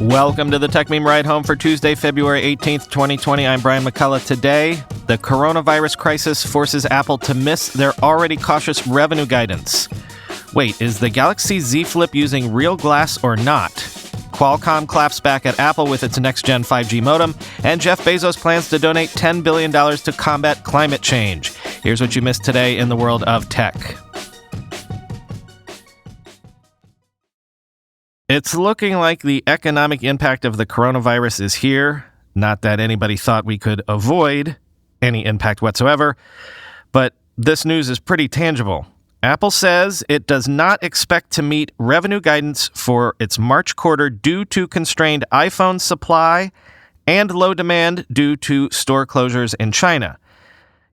Welcome to the Tech Meme Ride Home for Tuesday, February 18th, 2020. I'm Brian McCullough. Today, the coronavirus crisis forces Apple to miss their already cautious revenue guidance. Wait, is the Galaxy Z Flip using real glass or not? Qualcomm claps back at Apple with its next-gen 5G modem, and Jeff Bezos plans to donate $10 billion to combat climate change. Here's what you missed today in the world of tech. It's looking like the economic impact of the coronavirus is here. Not that anybody thought we could avoid any impact whatsoever, but this news is pretty tangible. Apple says it does not expect to meet revenue guidance for its March quarter due to constrained iPhone supply and low demand due to store closures in China.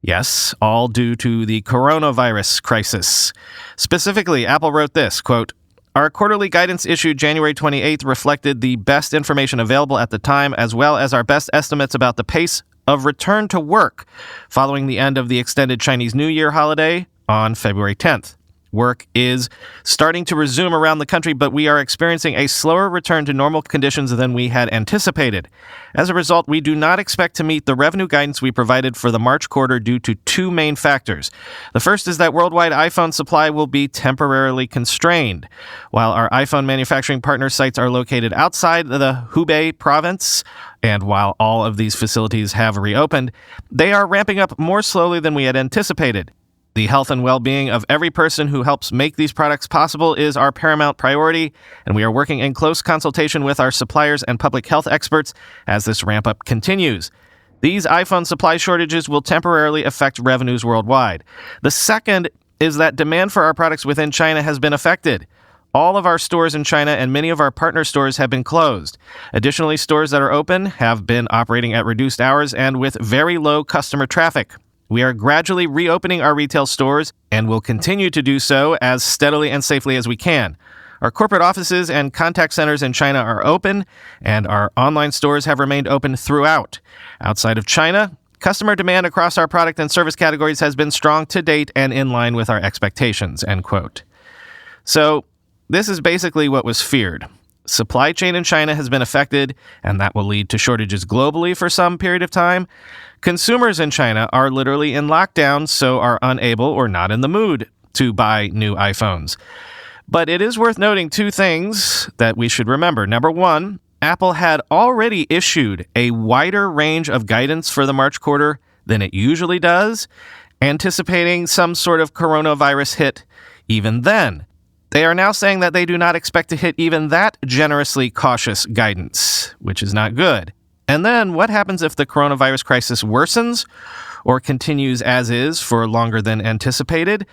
Yes, all due to the coronavirus crisis. Specifically, Apple wrote this, quote, "Our quarterly guidance issued January 28th reflected the best information available at the time, as well as our best estimates about the pace of return to work following the end of the extended Chinese New Year holiday on February 10th. Work is starting to resume around the country, but we are experiencing a slower return to normal conditions than we had anticipated. As a result, we do not expect to meet the revenue guidance we provided for the March quarter due to two main factors. The first is that worldwide iPhone supply will be temporarily constrained. While our iPhone manufacturing partner sites are located outside the Hubei province, and while all of these facilities have reopened, they are ramping up more slowly than we had anticipated. The health and well-being of every person who helps make these products possible is our paramount priority, and we are working in close consultation with our suppliers and public health experts as this ramp-up continues. These iPhone supply shortages will temporarily affect revenues worldwide. The second is that demand for our products within China has been affected. All of our stores in China and many of our partner stores have been closed. Additionally, stores that are open have been operating at reduced hours and with very low customer traffic. We are gradually reopening our retail stores and will continue to do so as steadily and safely as we can. Our corporate offices and contact centers in China are open, and our online stores have remained open throughout. Outside of China, customer demand across our product and service categories has been strong to date and in line with our expectations," end quote. So, this is basically what was feared. Supply chain in China has been affected, and that will lead to shortages globally for some period of time. Consumers in China are literally in lockdown, so are unable or not in the mood to buy new iPhones. But it is worth noting two things that we should remember. Number one, Apple had already issued a wider range of guidance for the March quarter than it usually does, anticipating some sort of coronavirus hit even then. They are now saying that they do not expect to hit even that generously cautious guidance, which is not good. And then what happens if the coronavirus crisis worsens or continues as is for longer than anticipated? ...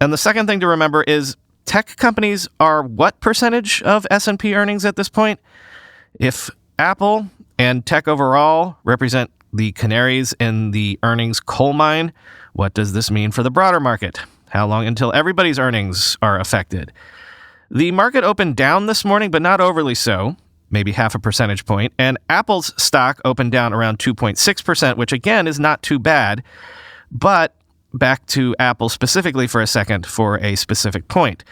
And the second thing to remember is tech companies are what percentage of S&P earnings at this point? If Apple and tech overall represent the canaries in the earnings coal mine, what does this mean for the broader market? How long until everybody's earnings are affected? The market opened down this morning, but not overly so, maybe half a percentage point, and Apple's stock opened down around 2.6%, which again is not too bad. But back to Apple specifically for a second for a specific point.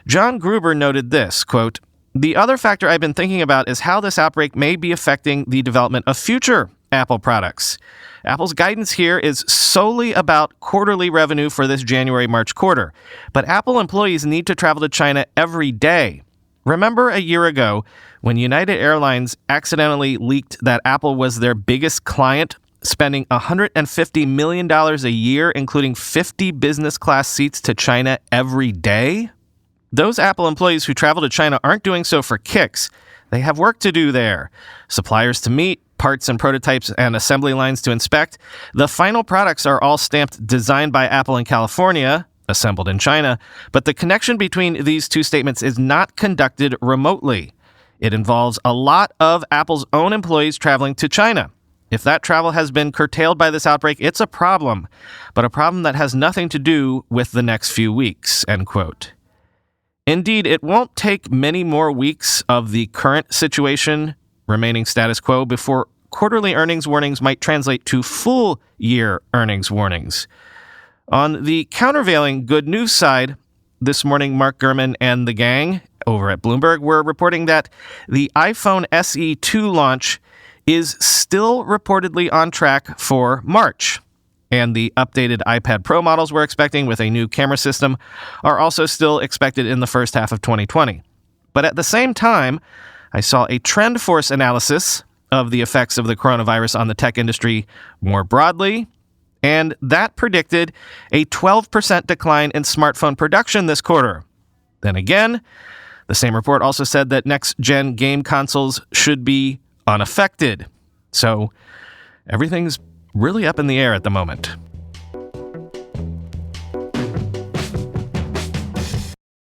John Gruber noted this, quote, "The other factor I've been thinking about is how this outbreak may be affecting the development of future Apple products. Apple's guidance here is solely about quarterly revenue for this January-March quarter, but Apple employees need to travel to China every day. Remember a year ago when United Airlines accidentally leaked that Apple was their biggest client, spending $150 million a year, including 50 business class seats to China every day? Those Apple employees who travel to China aren't doing so for kicks. They have work to do there. Suppliers to meet, parts and prototypes and assembly lines to inspect. The final products are all stamped designed by Apple in California, assembled in China, but the connection between these two statements is not conducted remotely. It involves a lot of Apple's own employees traveling to China. If that travel has been curtailed by this outbreak, it's a problem, but a problem that has nothing to do with the next few weeks," end quote. Indeed, it won't take many more weeks of the current situation remaining status quo before quarterly earnings warnings might translate to full-year earnings warnings. On the countervailing good news side, this morning, Mark Gurman and the gang over at Bloomberg were reporting that the iPhone SE 2 launch is still reportedly on track for March. And the updated iPad Pro models we're expecting with a new camera system are also still expected in the first half of 2020. But at the same time, I saw a TrendForce analysis of the effects of the coronavirus on the tech industry more broadly, and that predicted a 12% decline in smartphone production this quarter. Then again, the same report also said that next-gen game consoles should be unaffected. So everything's really up in the air at the moment.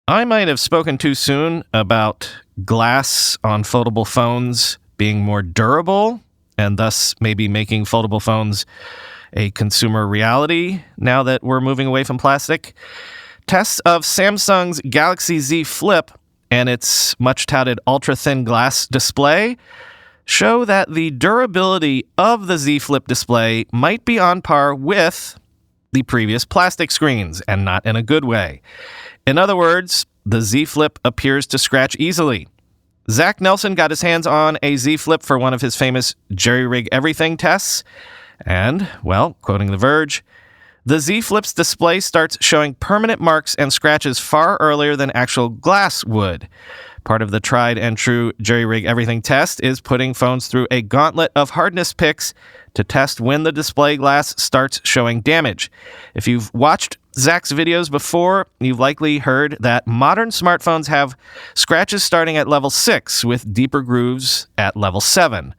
I might have spoken too soon about glass on foldable phones being more durable and thus maybe making foldable phones a consumer reality now that we're moving away from plastic. Tests of Samsung's Galaxy Z Flip and its much-touted ultra-thin glass display show that the durability of the Z Flip display might be on par with the previous plastic screens, and not in a good way. In other words, the Z Flip appears to scratch easily. Zach Nelson got his hands on a Z Flip for one of his famous jerry-rig everything tests, and, well, quoting The Verge, the Z Flip's display starts showing permanent marks and scratches far earlier than actual glass would. Part of the tried and true jerry-rig everything test is putting phones through a gauntlet of hardness picks to test when the display glass starts showing damage. If you've watched Zach's videos before, you've likely heard that modern smartphones have scratches starting at level 6 with deeper grooves at level 7.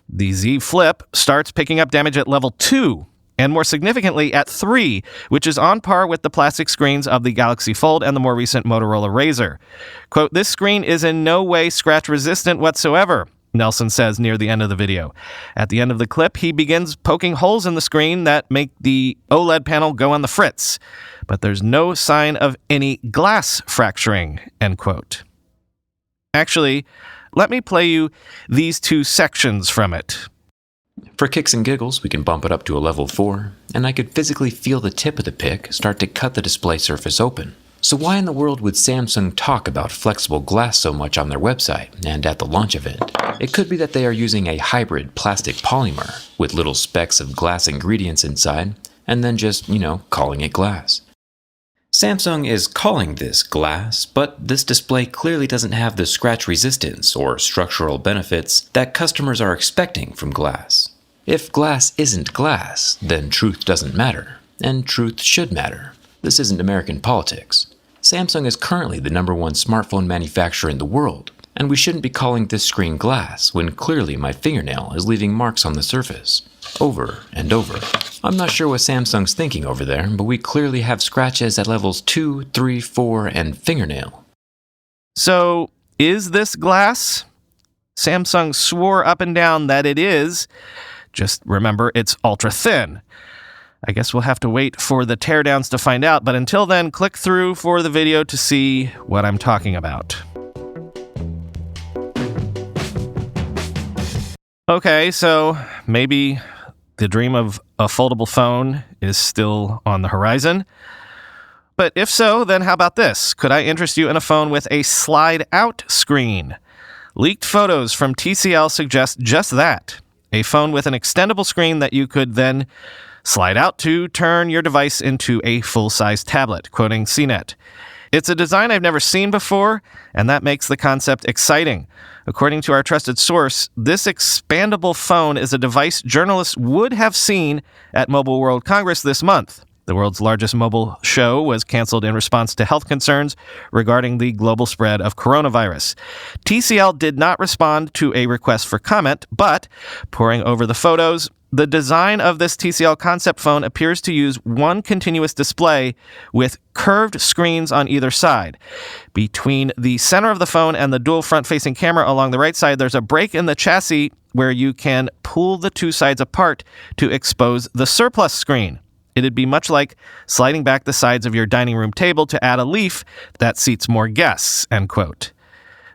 The Z Flip starts picking up damage at level 2, and more significantly at 3, which is on par with the plastic screens of the Galaxy Fold and the more recent Motorola Razr. Quote, "This screen is in no way scratch-resistant whatsoever," Nelson says near the end of the video. At the end of the clip, he begins poking holes in the screen that make the OLED panel go on the fritz. But there's no sign of any glass fracturing, end quote. Actually, let me play you these two sections from it. For kicks and giggles, we can bump it up to a level 4, and I could physically feel the tip of the pick start to cut the display surface open. So why in the world would Samsung talk about flexible glass so much on their website and at the launch event? It could be that they are using a hybrid plastic polymer with little specks of glass ingredients inside, and then just, calling it glass. Samsung is calling this glass, but this display clearly doesn't have the scratch resistance or structural benefits that customers are expecting from glass. If glass isn't glass, then truth doesn't matter, and truth should matter. This isn't American politics. Samsung is currently the #1 smartphone manufacturer in the world, and we shouldn't be calling this screen glass when clearly my fingernail is leaving marks on the surface, over and over. I'm not sure what Samsung's thinking over there, but we clearly have scratches at levels 2, 3, 4, and fingernail. So, is this glass? Samsung swore up and down that it is. Just remember, it's ultra-thin. I guess we'll have to wait for the teardowns to find out, but until then, click through for the video to see what I'm talking about. Okay, so maybe the dream of a foldable phone is still on the horizon. But if so, then how about this? Could I interest you in a phone with a slide-out screen? Leaked photos from TCL suggest just that. A phone with an extendable screen that you could then slide out to turn your device into a full-size tablet, quoting CNET. It's a design I've never seen before, and that makes the concept exciting. According to our trusted source, this expandable phone is a device journalists would have seen at Mobile World Congress this month. The world's largest mobile show was canceled in response to health concerns regarding the global spread of coronavirus. TCL did not respond to a request for comment, but poring over the photos, the design of this TCL concept phone appears to use one continuous display with curved screens on either side. Between the center of the phone and the dual front-facing camera along the right side, there's a break in the chassis where you can pull the two sides apart to expose the surplus screen. It'd be much like sliding back the sides of your dining room table to add a leaf that seats more guests, end quote.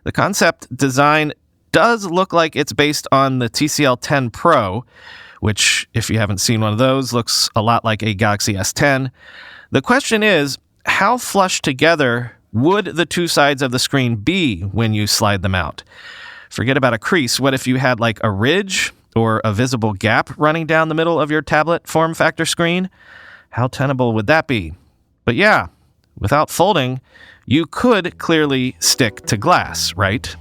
The concept design does look like it's based on the TCL 10 Pro, which, if you haven't seen one of those, looks a lot like a Galaxy S10. The question is, how flush together would the two sides of the screen be when you slide them out? Forget about a crease. What if you had like a ridge or a visible gap running down the middle of your tablet form factor screen? How tenable would that be? But yeah, without folding, you could clearly stick to glass, right?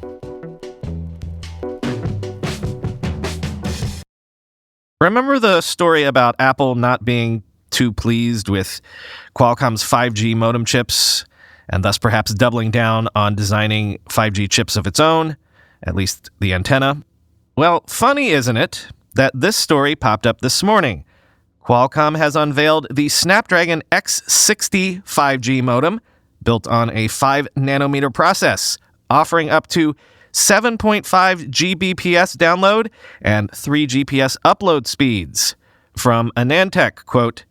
Remember the story about Apple not being too pleased with Qualcomm's 5G modem chips, and thus perhaps doubling down on designing 5G chips of its own, at least the antenna? Well, funny, isn't it, that this story popped up this morning. Qualcomm has unveiled the Snapdragon X60 5G modem, built on a 5-nanometer process, offering up to 7.5 Gbps download and 3 GPS upload speeds. From AnAndTech, quote,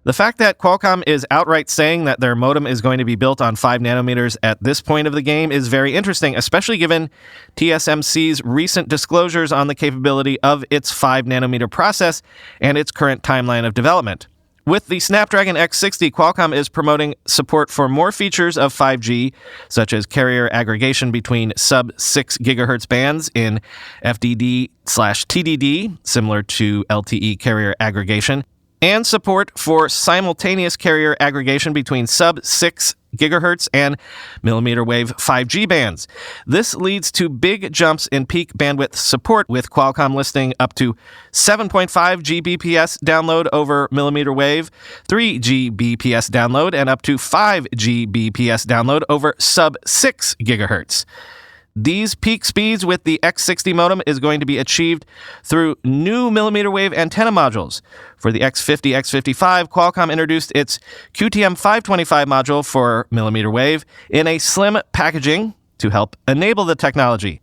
"The fact that Qualcomm is outright saying that their modem is going to be built on 5 nanometers at this point of the game is very interesting, especially given TSMC's recent disclosures on the capability of its 5-nanometer process and its current timeline of development. With the Snapdragon X60, Qualcomm is promoting support for more features of 5G, such as carrier aggregation between sub-6 GHz bands in FDD/TDD, similar to LTE carrier aggregation, and support for simultaneous carrier aggregation between sub-6 GHz and millimeter wave 5G bands. This leads to big jumps in peak bandwidth support, with Qualcomm listing up to 7.5 Gbps download over millimeter wave, 3 Gbps download, and up to 5 Gbps download over sub-6 GHz. These peak speeds with the X60 modem is going to be achieved through new millimeter wave antenna modules. For the X50, X55, Qualcomm introduced its QTM525 module for millimeter wave in a slim packaging to help enable the technology.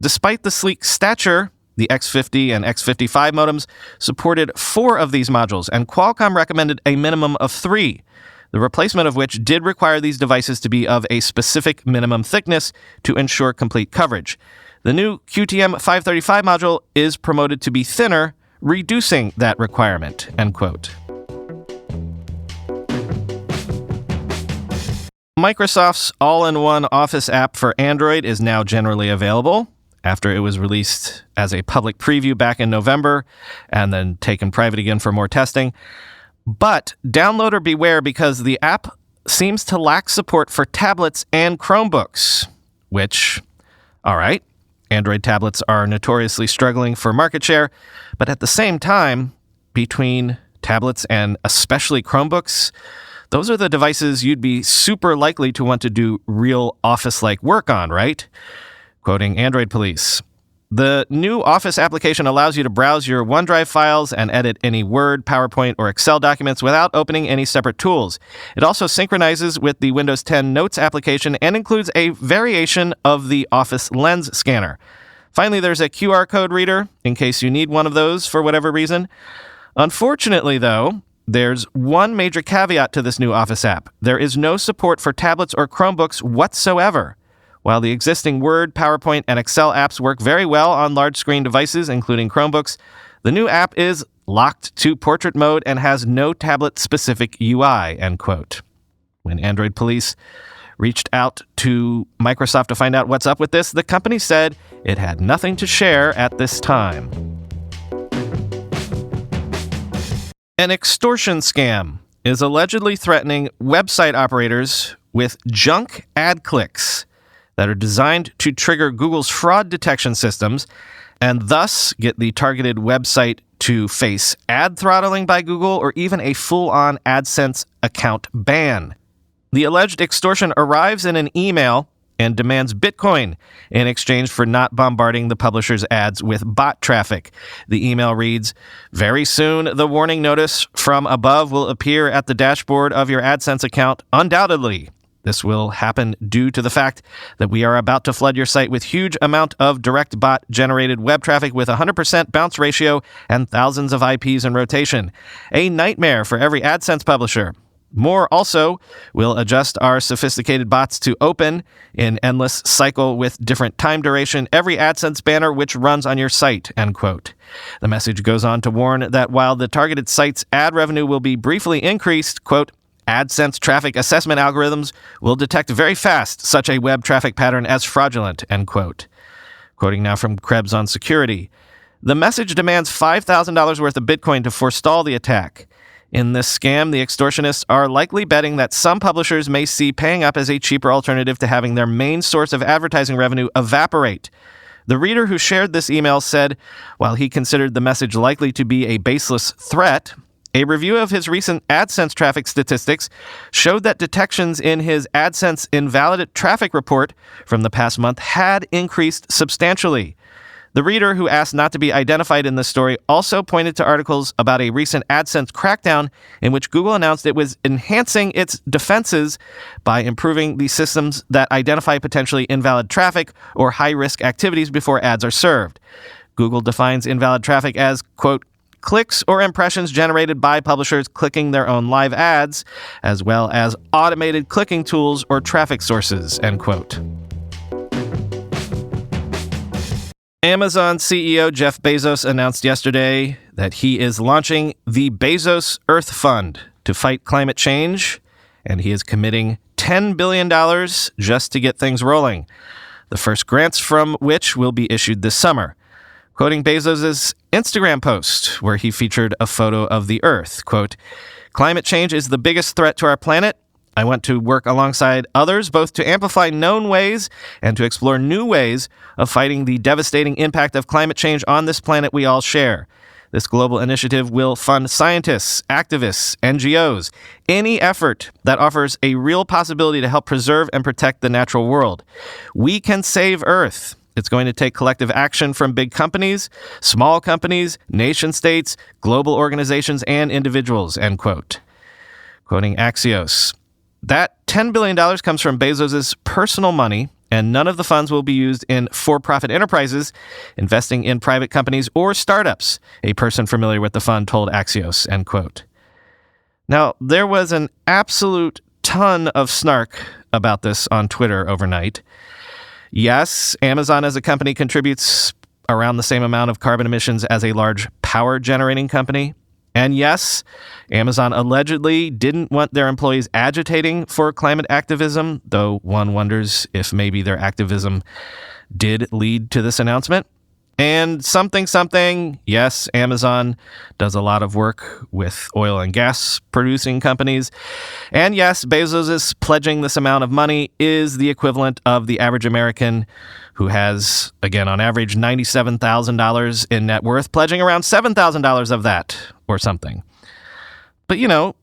Despite the sleek stature, the X50 and X55 modems supported 4 of these modules, and Qualcomm recommended a minimum of 3. The replacement of which did require these devices to be of a specific minimum thickness to ensure complete coverage. The new QTM535 module is promoted to be thinner, reducing that requirement, end quote. Microsoft's all-in-one Office app for Android is now generally available after it was released as a public preview back in November and then taken private again for more testing. But downloader beware, because the app seems to lack support for tablets and Chromebooks, which, all right, Android tablets are notoriously struggling for market share, but at the same time, between tablets and especially Chromebooks, those are the devices you'd be super likely to want to do real Office-like work on, right? Quoting Android Police, "The new Office application allows you to browse your OneDrive files and edit any Word, PowerPoint, or Excel documents without opening any separate tools. It also synchronizes with the Windows 10 Notes application and includes a variation of the Office Lens scanner. Finally, there's a QR code reader in case you need one of those for whatever reason. Unfortunately, though, there's one major caveat to this new Office app. There is no support for tablets or Chromebooks whatsoever. While the existing Word, PowerPoint, and Excel apps work very well on large-screen devices, including Chromebooks, the new app is locked to portrait mode and has no tablet-specific UI," end quote. When Android Police reached out to Microsoft to find out what's up with this, the company said it had nothing to share at this time. An extortion scam is allegedly threatening website operators with junk ad clicks that are designed to trigger Google's fraud detection systems and thus get the targeted website to face ad throttling by Google or even a full-on Adsense account ban. The alleged extortion arrives in an email and demands Bitcoin in exchange for not bombarding the publisher's ads with bot traffic. The email reads, "Very soon, the warning notice from above will appear at the dashboard of your Adsense account, undoubtedly. This will happen due to the fact that we are about to flood your site with huge amount of direct bot-generated web traffic with 100% bounce ratio and thousands of IPs in rotation. A nightmare for every AdSense publisher. More also, we'll adjust our sophisticated bots to open in endless cycle with different time duration every AdSense banner which runs on your site," end quote. The message goes on to warn that while the targeted site's ad revenue will be briefly increased, quote, Adsense traffic assessment algorithms will detect very fast such a web traffic pattern as fraudulent, end quote. Quoting now from Krebs on security. The message demands $5,000 worth of Bitcoin to forestall the attack. In this scam, the extortionists are likely betting that some publishers may see paying up as a cheaper alternative to having their main source of advertising revenue evaporate. The reader who shared this email said, while he considered the message likely to be a baseless threat, a review of his recent Adsense traffic statistics showed that detections in his Adsense invalid traffic report from the past month had increased substantially. The reader who asked not to be identified in this story also pointed to articles about a recent Adsense crackdown in which Google announced it was enhancing its defenses by improving the systems that identify potentially invalid traffic or high-risk activities before ads are served. Google defines invalid traffic as, quote, clicks or impressions generated by publishers clicking their own live ads, as well as automated clicking tools or traffic sources, end quote. Amazon CEO Jeff Bezos announced yesterday that he is launching the Bezos Earth Fund to fight climate change, and he is committing $10 billion just to get things rolling, the first grants from which will be issued this summer. Quoting Bezos' Instagram post, where he featured a photo of the Earth, quote, climate change is the biggest threat to our planet. I want to work alongside others, both to amplify known ways and to explore new ways of fighting the devastating impact of climate change on this planet we all share. This global initiative will fund scientists, activists, NGOs, any effort that offers a real possibility to help preserve and protect the natural world. We can save Earth. It's going to take collective action from big companies, small companies, nation states, global organizations, and individuals, end quote. Quoting Axios. That $10 billion comes from Bezos' personal money, and none of the funds will be used in for-profit enterprises, investing in private companies or startups, a person familiar with the fund told Axios, end quote. Now, there was an absolute ton of snark about this on Twitter overnight. Yes, Amazon as a company contributes around the same amount of carbon emissions as a large power generating company. And yes, Amazon allegedly didn't want their employees agitating for climate activism, though one wonders if maybe their activism did lead to this announcement. And something, yes, Amazon does a lot of work with oil and gas producing companies. And yes, Bezos' pledging this amount of money is the equivalent of the average American who has, again, on average, $97,000 in net worth, pledging around $7,000 of that or something. But, you know,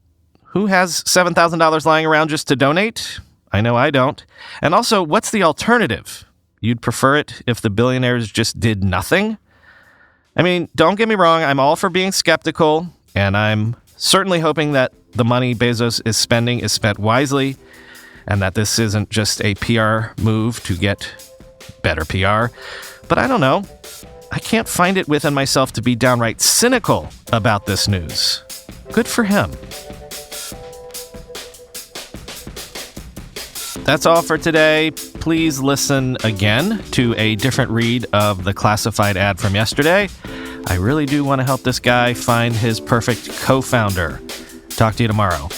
who has $7,000 lying around just to donate? I know I don't. And also, what's the alternative? You'd prefer it if the billionaires just did nothing? I mean, don't get me wrong, I'm all for being skeptical, and I'm certainly hoping that the money Bezos is spending is spent wisely, and that this isn't just a PR move to get better PR. But I don't know. I can't find it within myself to be downright cynical about this news. Good for him. That's all for today. Please listen again to a different read of the classified ad from yesterday. I really do want to help this guy find his perfect co-founder. Talk to you tomorrow.